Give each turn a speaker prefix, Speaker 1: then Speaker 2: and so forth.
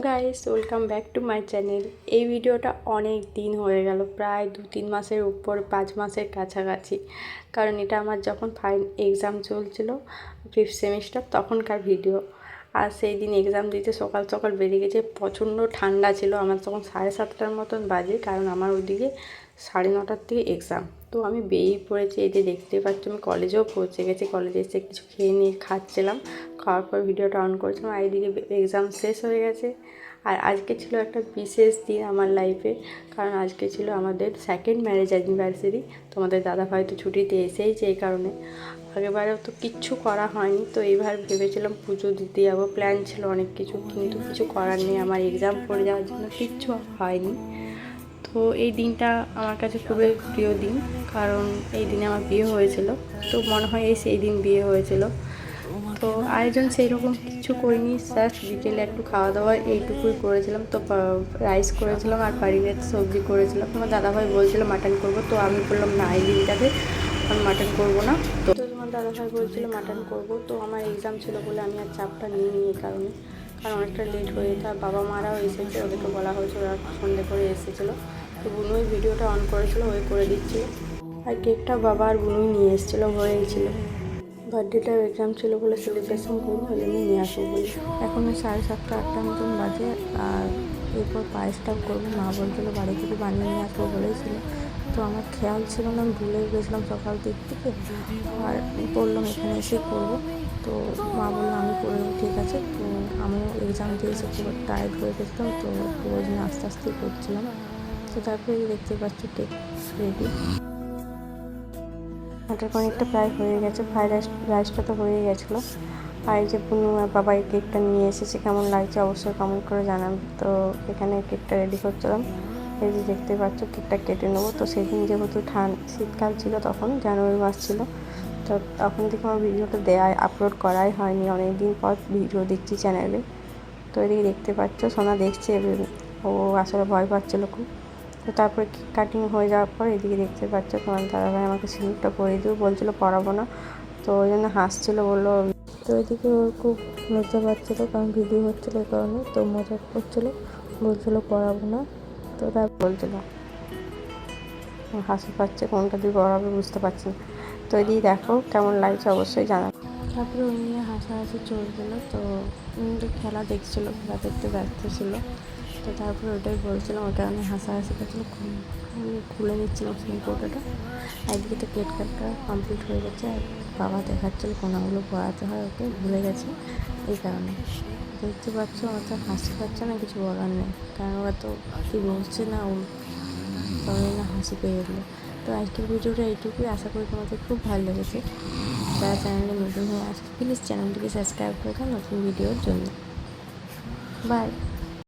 Speaker 1: Guys, welcome back to my channel. এই ভিডিওটা অনেক দিন হয়ে গেল, প্রায় 2-3 মাসের উপর, 5 মাসের কাছাকাছি। কারণ এটা আমার যখন এক্সাম চলছিল 5th সেমিস্টার তখনকার ভিডিও। আর সেই দিন এক্সাম দিতে সকাল সকাল বেরিয়ে গেছে, প্রচণ্ড ঠান্ডা ছিল। আমার তখন 7:30টার মতন বাজে, কারণ আমার ওইদিকে 9:30টার থেকে এক্সাম। তো আমি বেরিয়ে পড়েছি, এই যে দেখতে পাচ্ছি আমি কলেজেও পৌঁছে গেছি। কলেজে এসে কিছু খেয়ে নিয়ে খাচ্ছিলাম, খাওয়ার পর ভিডিওটা অন করেছিলাম। আর এইদিকে এক্সাম শেষ হয়ে গেছে। আর আজকে ছিল একটা বিশেষ দিন আমার লাইফে, কারণ আজকে ছিল আমাদের 2nd ম্যারেজ অ্যানিভার্সারি। তোমাদের দাদাভাই তো ছুটিতে এসেইছে, এই কারণে। আগেবারেও তো কিচ্ছু করা হয়নি, তো এইবার ভেবেছিলাম পুজো দিতে যাবো, প্ল্যান ছিল অনেক কিছু, কিন্তু কিছু করার নেই। আমার এক্সাম পড়ে যাওয়ার জন্য কিচ্ছু হয়নি। তো এই দিনটা আমার কাছে খুবই প্রিয় দিন, কারণ এই দিনে আমার বিয়ে হয়েছিল। তো মনে হয় সেই দিন বিয়ে হয়েছিল। তো আয়োজন সেই রকম কিছু করিনি, জাস্ট বিকেলে একটু খাওয়া দাওয়া এইটুকুই করেছিলাম। তো রাইস করেছিলাম আর পারিনের সবজি করেছিলাম। তোমার দাদাভাই বলছিল মাটন করবো, তো আমি বললাম না, এই দিনটাতে আমি মাটন করবো না। তো তোমার দাদাভাই বলছিল মাটন করবো, তো আমার এক্সাম ছিল বলে আমি আর চাপটা নিইনি এই কারণে, কারণ অনেকটা লেট হয়ে যেত। আর বাবা মারাও এসেছে, ওদেরকে বলা হয়েছে, ওরা সন্ধ্যে করে এসেছিলো। তো বুনুই ভিডিওটা অন করেছিল, ওই করে দিচ্ছিল। আর কেকটা বাবা আর বুনুই নিয়ে এসেছিলো, হয়েছিল। বার্থডেটার এক্সাম ছিল বলে সেলিব্রেশন করবো, ওই জন্য নিয়ে আসবো বলে। এখন 7:30-8টার মতন বাজে। আর এরপর পায়েসটাও করবো। মা বলছিল বাড়ি থেকে বানিয়ে নিয়ে আসবো বলেছিল, তো আমার খেয়াল ছিল না, আমি ভুলে গেছিলাম সকাল দিক থেকে। আর বললাম এখানে এসে করবো, তো মা বললো আমি করে দেবো, ঠিক আছে। তো আমিও এক্সাম দিয়ে এসে খুব টায়ার্ড হয়ে গেছিলাম, তো ওই জন্য আস্তে আস্তেই করছিলাম। তো তারপরে দেখতে পাচ্ছি কেক রেডি। মটর পনিরটা প্রায় হয়ে গেছে, ফ্রাইড রাইসটা তো হয়ে গেছিলো। আর এই যে পুনু আর বাবা এই কেকটা নিয়ে এসেছে, কেমন লাগছে অবশ্যই কমেন্ট করে জানান। তো এখানে কেকটা রেডি করছিলাম। এই যে দেখতে পাচ্ছ কেকটা কেটে নেবো। তো সেদিন যেহেতু শীতকাল ছিল, তখন জানুয়ারি মাস ছিল, তো তখন থেকে আমার ভিডিওটা আপলোড করাই হয়নি। অনেক দিন পর ভিডিও দেখছি চ্যানেলে। তো এদিকে দেখতে পাচ্ছ সোনা দেখছে, ও আসলে ভয় পাচ্ছিলো খুব। তো তারপরে কেক কাটিং হয়ে যাওয়ার পর এদিকে দেখতে পাচ্ছ তোমার দাদাভাই আমাকে সিঁদুরটা পরিয়ে দিও বলছিলো, পরাবো না। তো ওই জন্য হাসছিলো, বললো। তো এদিকে ওর খুব লজ্জা পাচ্ছিলো, কারণ ভিডিও হচ্ছিলো এই কারণে। তো মজা করছিলো, বলছিলো পরাবো না। তো তার বলছিলো, হাসি পাচ্ছে, কোনটা দিয়ে পরাবে বুঝতে পারছি না। তো এদিকে দেখো কেমন লাগছে অবশ্যই জানাবো। তারপরে ওই নিয়ে হাসাহাসি চলছিলো। তো খেলা দেখছিলো, খেলা দেখতে ব্যস্ত ছিল। তো তারপরে ওটাই বলছিলাম, ওটা আমি হাসাহাসি করছিলাম, খুলে নিচ্ছিলাম সেই ফটোটা। একদিকে তো কেক কাটটা কমপ্লিট হয়ে গেছে, আর বাবা দেখাচ্ছিল কোনাগুলো পড়াতে হয়, ওকে ভুলে গেছে এই কারণে। দেখতে পাচ্ছ আমার তো হাসি পাচ্ছে না, কিছু বলার নেই, কারণ ওরা তো কী বলছে না, ও তবে না হাসি পেয়ে গেলো। তো আজকের ভিডিওটা এইটুকুই, আশা করি তোমাদের খুব ভালো লেগেছে। যারা চ্যানেলে নতুন হয়ে আসছে প্লিজ চ্যানেলটিকে সাবস্ক্রাইব করে দাও নতুন ভিডিওর জন্য। বাই।